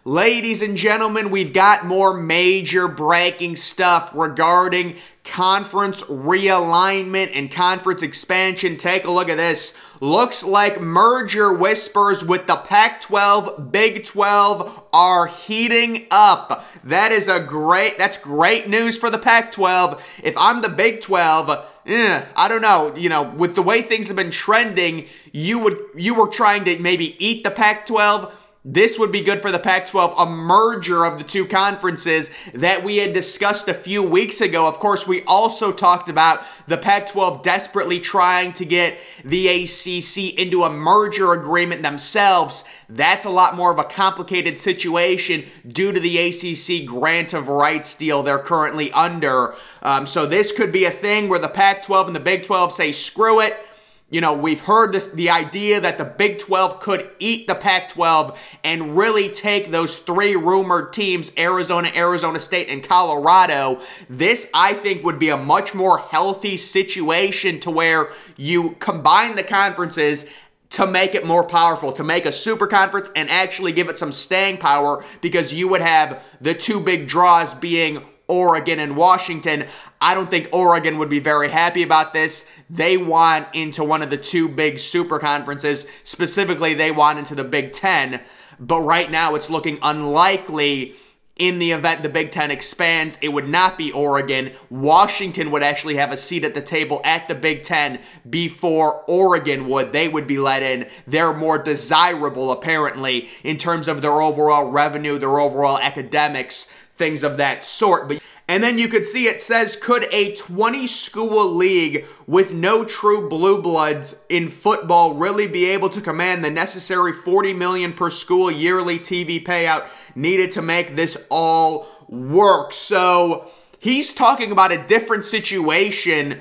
Ladies and gentlemen, we've got more major breaking stuff regarding conference realignment and conference expansion. Take a look at this. Looks like merger whispers with the Pac-12, Big 12 are heating up. That's great news for the Pac-12. If I'm the Big 12, I don't know. With the way things have been trending, you were trying to maybe eat the Pac-12. This would be good for the Pac-12, a merger of the two conferences that we had discussed a few weeks ago. Of course, we also talked about the Pac-12 desperately trying to get the ACC into a merger agreement themselves. That's a lot more of a complicated situation due to the ACC grant of rights deal they're currently under. So this could be a thing where the Pac-12 and the Big 12 say, screw it. We've heard the idea that the Big 12 could eat the Pac-12 and really take those three rumored teams, Arizona, Arizona State, and Colorado. This, I think, would be a much more healthy situation to where you combine the conferences to make it more powerful, to make a super conference and actually give it some staying power, because you would have the two big draws being Oregon and Washington. I don't think Oregon would be very happy about this. They want into one of the two big super conferences. Specifically, they want into the Big Ten. But right now, it's looking unlikely. In the event the Big Ten expands, it would not be Oregon. Washington would actually have a seat at the table at the Big Ten before Oregon would. They would be let in. They're more desirable, apparently, in terms of their overall revenue, their overall academics, things of that sort. And then you could see it says, could a 20-school league with no true blue bloods in football really be able to command the necessary $40 million per school yearly TV payout needed to make this all work? So he's talking about a different situation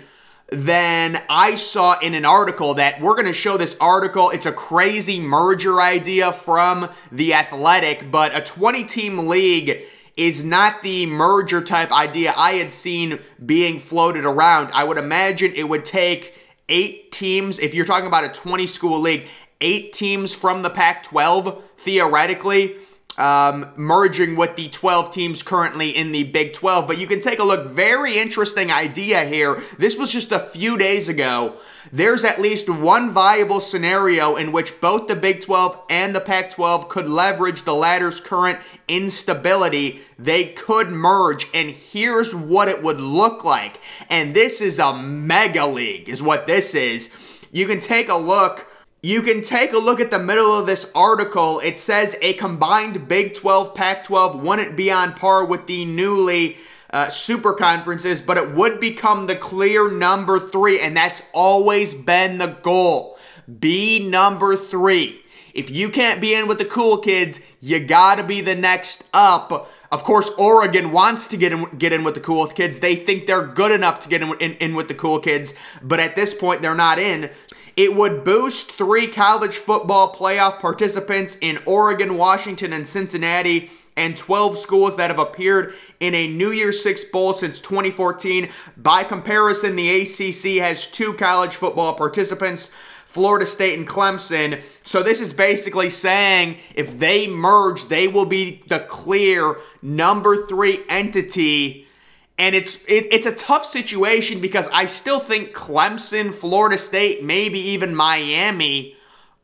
than I saw in an article that we're going to show. This article, it's a crazy merger idea from The Athletic, but a 20-team league is not the merger type idea I had seen being floated around. I would imagine it would take 8 teams, if you're talking about a 20-school league, 8 teams from the Pac-12, theoretically, merging with the 12 teams currently in the Big 12. But you can take a look. Very interesting idea here. This was just a few days ago. There's at least one viable scenario in which both the Big 12 and the Pac-12 could leverage the latter's current instability. They could merge, and here's what it would look like. And this is a mega league, is what this is. You can take a look. You can take a look at the middle of this article. It says a combined Big 12, Pac-12 wouldn't be on par with the newly super conferences, but it would become the clear number 3, and that's always been the goal. Be number 3. If you can't be in with the cool kids, you gotta be the next up. Of course, Oregon wants to get in with the cool kids. They think they're good enough to get in with the cool kids, but at this point, they're not in. It would boost 3 college football playoff participants in Oregon, Washington, and Cincinnati, and 12 schools that have appeared in a New Year's Six Bowl since 2014. By comparison, the ACC has 2 college football participants, Florida State and Clemson. So this is basically saying if they merge, they will be the clear number 3 entity. And it's a tough situation because I still think Clemson, Florida State, maybe even Miami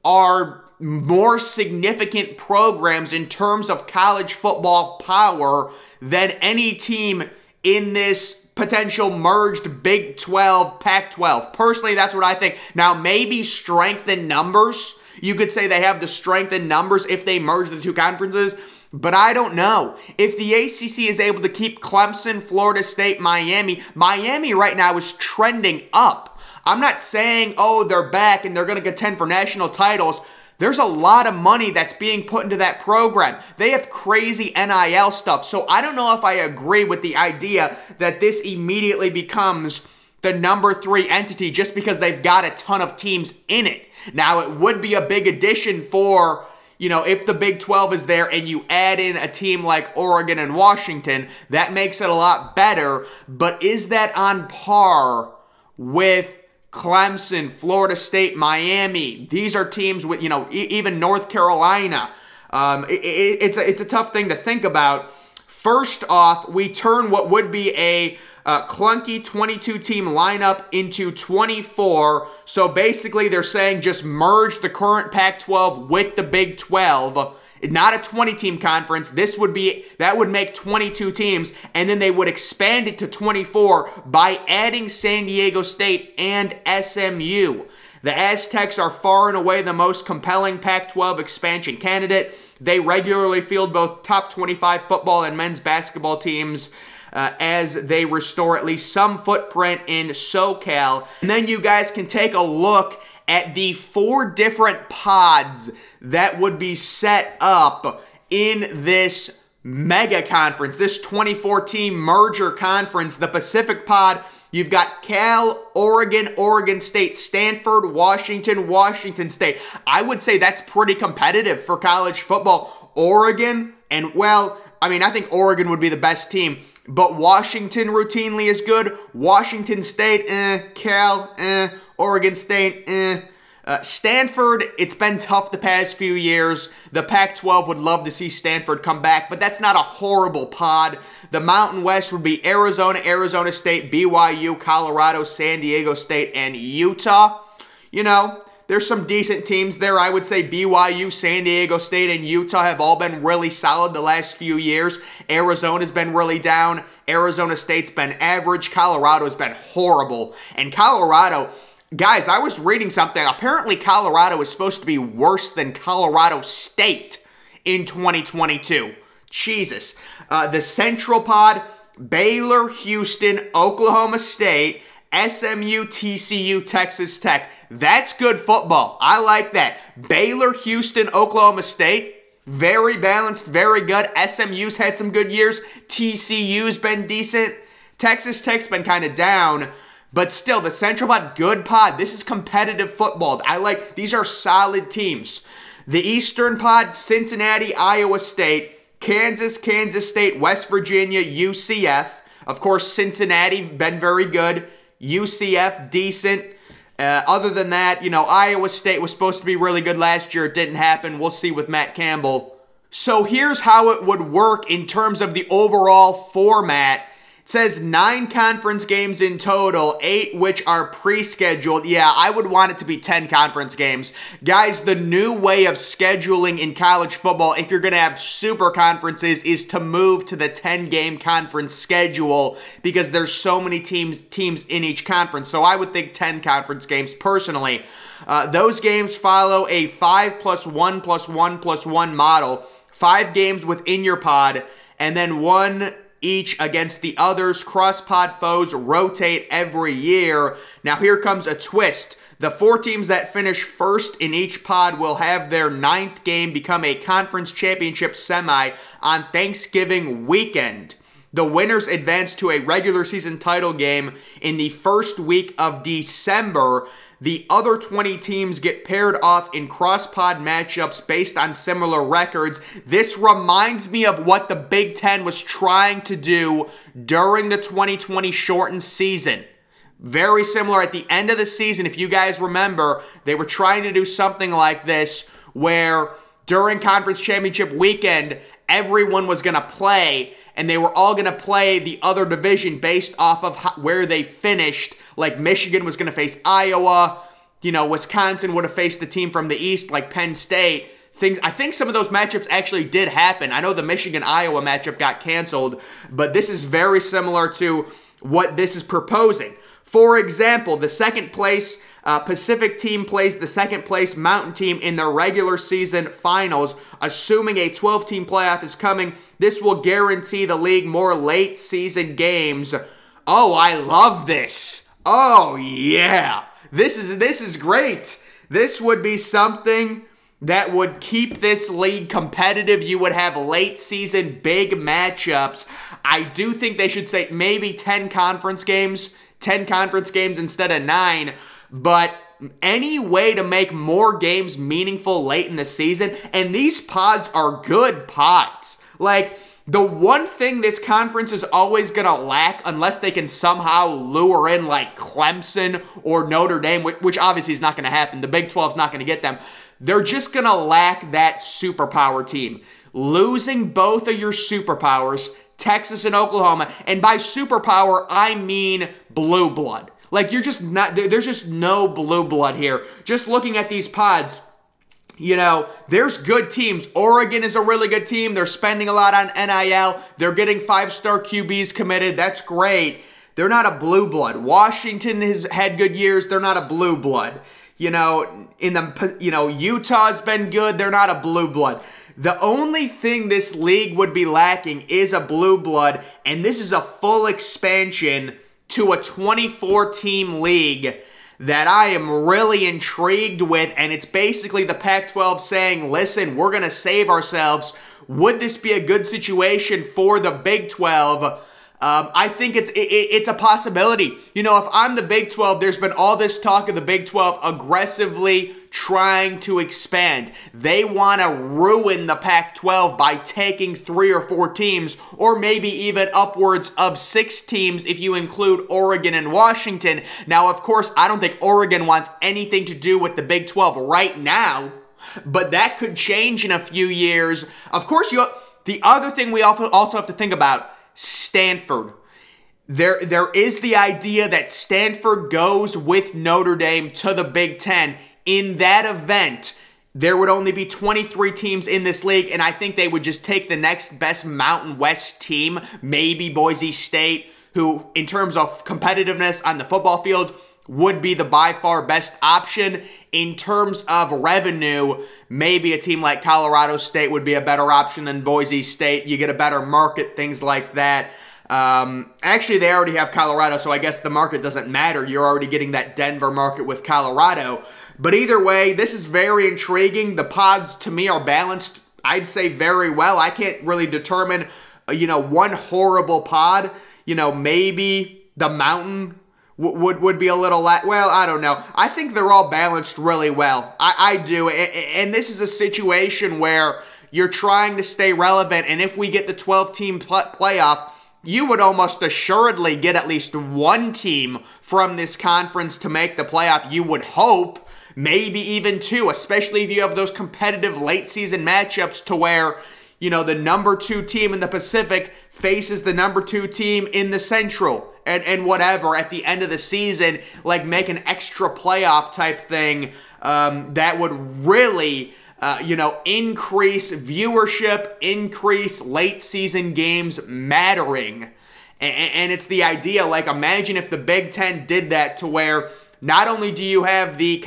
are more significant programs in terms of college football power than any team in this potential merged Big 12, Pac-12. Personally, that's what I think. Now, maybe strength in numbers. You could say they have the strength in numbers if they merge the two conferences. But I don't know. If the ACC is able to keep Clemson, Florida State, Miami right now is trending up. I'm not saying, oh, they're back and they're going to contend for national titles. There's a lot of money that's being put into that program. They have crazy NIL stuff. So I don't know if I agree with the idea that this immediately becomes the number 3 entity just because they've got a ton of teams in it. Now, it would be a big addition for, if the Big 12 is there and you add in a team like Oregon and Washington, that makes it a lot better. But is that on par with Clemson, Florida State, Miami? These are teams with, even North Carolina. It's a tough thing to think about. First off, we turn what would be a clunky 22-team lineup into 24. So basically, they're saying just merge the current Pac-12 with the Big 12. Not a 20-team conference. That would make 22 teams, and then they would expand it to 24 by adding San Diego State and SMU. The Aztecs are far and away the most compelling Pac-12 expansion candidate. They regularly field both top 25 football and men's basketball teams as they restore at least some footprint in SoCal. And then you guys can take a look at the 4 different pods that would be set up in this mega conference, this 24-team merger conference. The Pacific Pod, you've got Cal, Oregon, Oregon State, Stanford, Washington, Washington State. I would say that's pretty competitive for college football. Oregon, and well, I mean, I think Oregon would be the best team, but Washington routinely is good. Washington State, Cal, Oregon State, Stanford, it's been tough the past few years. The Pac-12 would love to see Stanford come back, but that's not a horrible pod. The Mountain West would be Arizona, Arizona State, BYU, Colorado, San Diego State, and Utah. You know, there's some decent teams there. I would say BYU, San Diego State, and Utah have all been really solid the last few years. Arizona's been really down. Arizona State's been average. Colorado's been horrible. And Colorado, guys, I was reading something. Apparently, Colorado is supposed to be worse than Colorado State in 2022. Jesus. The Central Pod, Baylor, Houston, Oklahoma State, SMU, TCU, Texas Tech. That's good football. I like that. Baylor, Houston, Oklahoma State. Very balanced, very good. SMU's had some good years. TCU's been decent. Texas Tech's been kind of down. But still, the Central Pod, good pod. This is competitive football. These are solid teams. The Eastern Pod, Cincinnati, Iowa State, Kansas, Kansas State, West Virginia, UCF. Of course, Cincinnati, been very good. UCF, decent. Other than that, you know, Iowa State was supposed to be really good last year. It didn't happen. We'll see with Matt Campbell. So here's how it would work in terms of the overall format. It says 9 conference games in total, 8 which are pre-scheduled. Yeah, I would want it to be 10 conference games. Guys, the new way of scheduling in college football, if you're going to have super conferences, is to move to the 10-game conference schedule because there's so many teams in each conference. So I would think 10 conference games personally. Those games follow a 5+1+1+1 model. 5 games within your pod, and then 1 each against the others. Cross-pod foes rotate every year. Now here comes a twist. The 4 teams that finish first in each pod will have their 9th game become a conference championship semi on Thanksgiving weekend. The winners advance to a regular season title game in the first week of December. The other 20 teams get paired off in cross-pod matchups based on similar records. This reminds me of what the Big Ten was trying to do during the 2020 shortened season. Very similar at the end of the season, if you guys remember, they were trying to do something like this where during conference championship weekend, everyone was going to play, and they were all going to play the other division based off of where they finished. Like Michigan was going to face Iowa. You know, Wisconsin would have faced the team from the East, like Penn State. I think some of those matchups actually did happen. I know the Michigan-Iowa matchup got canceled, but this is very similar to what this is proposing. For example, the second place Pacific team plays the second place Mountain team in the regular season finals. Assuming a 12-team playoff is coming, this will guarantee the league more late season games. Oh, I love this. Oh, yeah. This is great. This would be something that would keep this league competitive. You would have late season big matchups. I do think they should say maybe 10 conference games instead of 9, but any way to make more games meaningful late in the season, and these pods are good pods. Like, the one thing this conference is always going to lack, unless they can somehow lure in like Clemson or Notre Dame, which obviously is not going to happen. The Big 12 is not going to get them. they're just going to lack that superpower team. Losing both of your superpowers, Texas and Oklahoma, and by superpower, I mean blue blood. Like, you're just not, there's just no blue blood here. Just looking at these pods, you know, there's good teams. Oregon is a really good team. They're spending a lot on NIL. They're getting 5-star QBs committed. That's great. They're not a blue blood. Washington has had good years. They're not a blue blood. You know, Utah's been good. They're not a blue blood. The only thing this league would be lacking is a blue blood, and this is a full expansion to a 24-team league that I am really intrigued with, and it's basically the Pac-12 saying, listen, we're going to save ourselves. Would this be a good situation for the Big 12? I think it's a possibility. You know, if I'm the Big 12, there's been all this talk of the Big 12 aggressively trying to expand. They want to ruin the Pac-12 by taking 3 or 4 teams, or maybe even upwards of 6 teams if you include Oregon and Washington. Now, of course, I don't think Oregon wants anything to do with the Big 12 right now, but that could change in a few years. Of course, the other thing we also have to think about, Stanford. There is the idea that Stanford goes with Notre Dame to the Big Ten. In that event, there would only be 23 teams in this league, and I think they would just take the next best Mountain West team, maybe Boise State, who, in terms of competitiveness on the football field, would be the by far best option. In terms of revenue, maybe a team like Colorado State would be a better option than Boise State. You get a better market, things like that. Actually, they already have Colorado, so I guess the market doesn't matter. You're already getting that Denver market with Colorado. But either way, this is very intriguing. The pods, to me, are balanced, I'd say, very well. I can't really determine, one horrible pod. Maybe the Mountain would be a little, well, I don't know. I think they're all balanced really well. I do. And this is a situation where you're trying to stay relevant. And if we get the 12-team playoff, you would almost assuredly get at least one team from this conference to make the playoff. You would hope, maybe even 2, especially if you have those competitive late-season matchups to where, the number 2 team in the Pacific faces the number 2 team in the Central. And whatever, at the end of the season, like make an extra playoff type thing that would really, increase viewership, increase late season games mattering. And it's the idea, like, imagine if the Big Ten did that to where not only do you have the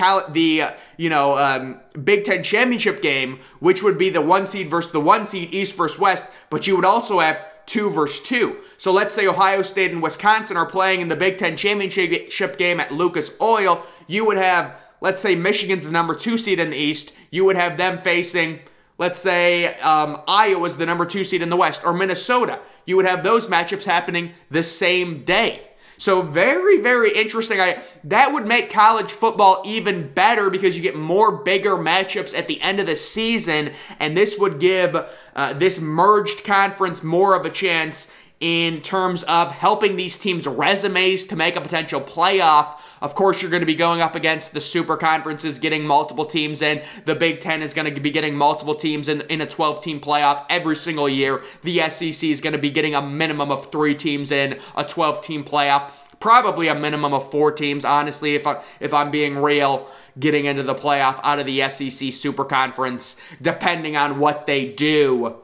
Big Ten championship game, which would be the 1 seed versus the 1 seed, East versus West, but you would also have 2 versus 2. So let's say Ohio State and Wisconsin are playing in the Big Ten championship game at Lucas Oil. You would have, let's say Michigan's the number 2 seed in the East. You would have them facing, let's say Iowa's the number 2 seed in the West, or Minnesota. You would have those matchups happening the same day. So very, very interesting. That would make college football even better because you get more bigger matchups at the end of the season, and this would give this merged conference more of a chance in terms of helping these teams' resumes to make a potential playoff. Of course, you're going to be going up against the super conferences, getting multiple teams in. The Big Ten is going to be getting multiple teams in a 12-team playoff every single year. The SEC is going to be getting a minimum of 3 teams in a 12-team playoff. Probably a minimum of 4 teams, honestly, if I'm being real, getting into the playoff out of the SEC Super Conference, depending on what they do.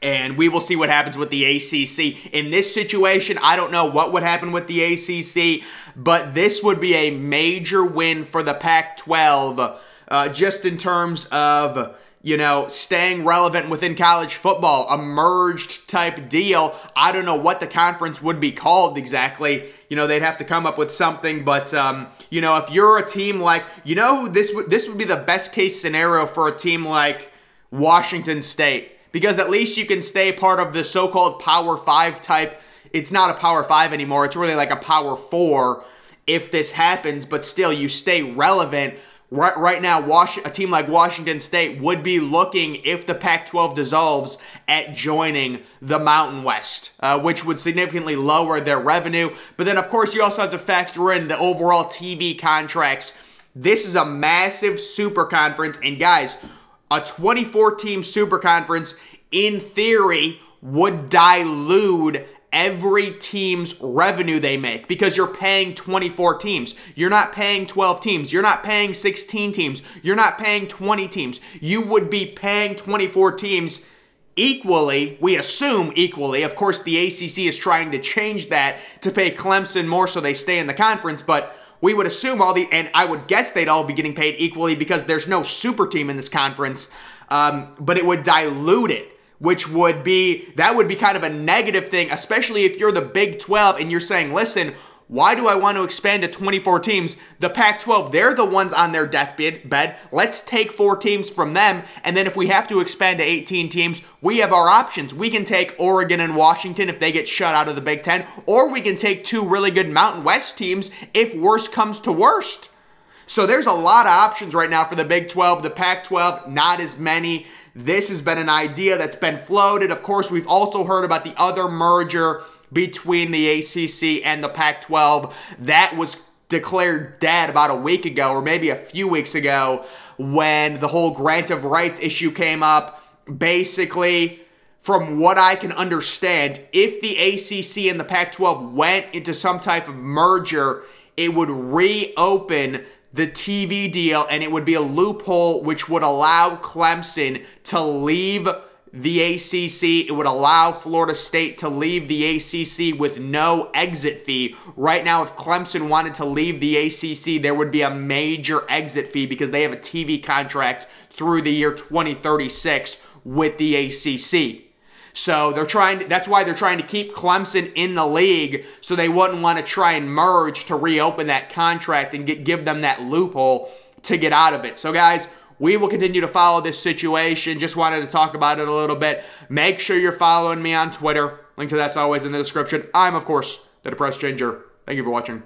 And we will see what happens with the ACC. In this situation, I don't know what would happen with the ACC, but this would be a major win for the Pac-12, just in terms of, staying relevant within college football, a merged type deal. I don't know what the conference would be called exactly. They'd have to come up with something, but, if you're a team like, this would be the best case scenario for a team like Washington State. Because at least you can stay part of the so-called Power 5 type. It's not a Power 5 anymore. It's really like a Power 4 if this happens. But still, you stay relevant. Right now, a team like Washington State would be looking, if the Pac-12 dissolves, at joining the Mountain West, which would significantly lower their revenue. But then, of course, you also have to factor in the overall TV contracts This is a massive super conference, and guys, a 24-team super conference, in theory, would dilute every team's revenue they make because you're paying 24 teams. You're not paying 12 teams. You're not paying 16 teams. You're not paying 20 teams. You would be paying 24 teams equally, we assume equally. Of course, the ACC is trying to change that to pay Clemson more so they stay in the conference, but we would assume and I would guess they'd all be getting paid equally because there's no super team in this conference, but it would dilute it, which would be kind of a negative thing, especially if you're the Big 12 and you're saying, listen, why do I want to expand to 24 teams? The Pac-12, they're the ones on their deathbed. Let's take 4 teams from them, and then if we have to expand to 18 teams, we have our options. We can take Oregon and Washington if they get shut out of the Big 10, or we can take 2 really good Mountain West teams if worst comes to worst. So there's a lot of options right now for the Big 12. The Pac-12, not as many. This has been an idea that's been floated. Of course, we've also heard about the other merger between the ACC and the Pac-12. That was declared dead about a week ago, or maybe a few weeks ago, when the whole grant of rights issue came up. Basically, from what I can understand, if the ACC and the Pac-12 went into some type of merger, it would reopen the TV deal, and it would be a loophole which would allow Clemson to leave the ACC. It would allow Florida State to leave the ACC with no exit fee. Right now, if Clemson wanted to leave the ACC, there would be a major exit fee because they have a TV contract through the year 2036 with the ACC. So that's why they're trying to keep Clemson in the league, so they wouldn't want to try and merge to reopen that contract and give them that loophole to get out of it. So guys, we will continue to follow this situation. Just wanted to talk about it a little bit. Make sure you're following me on Twitter. Link to that's always in the description. I'm, of course, the Depressed Ginger. Thank you for watching.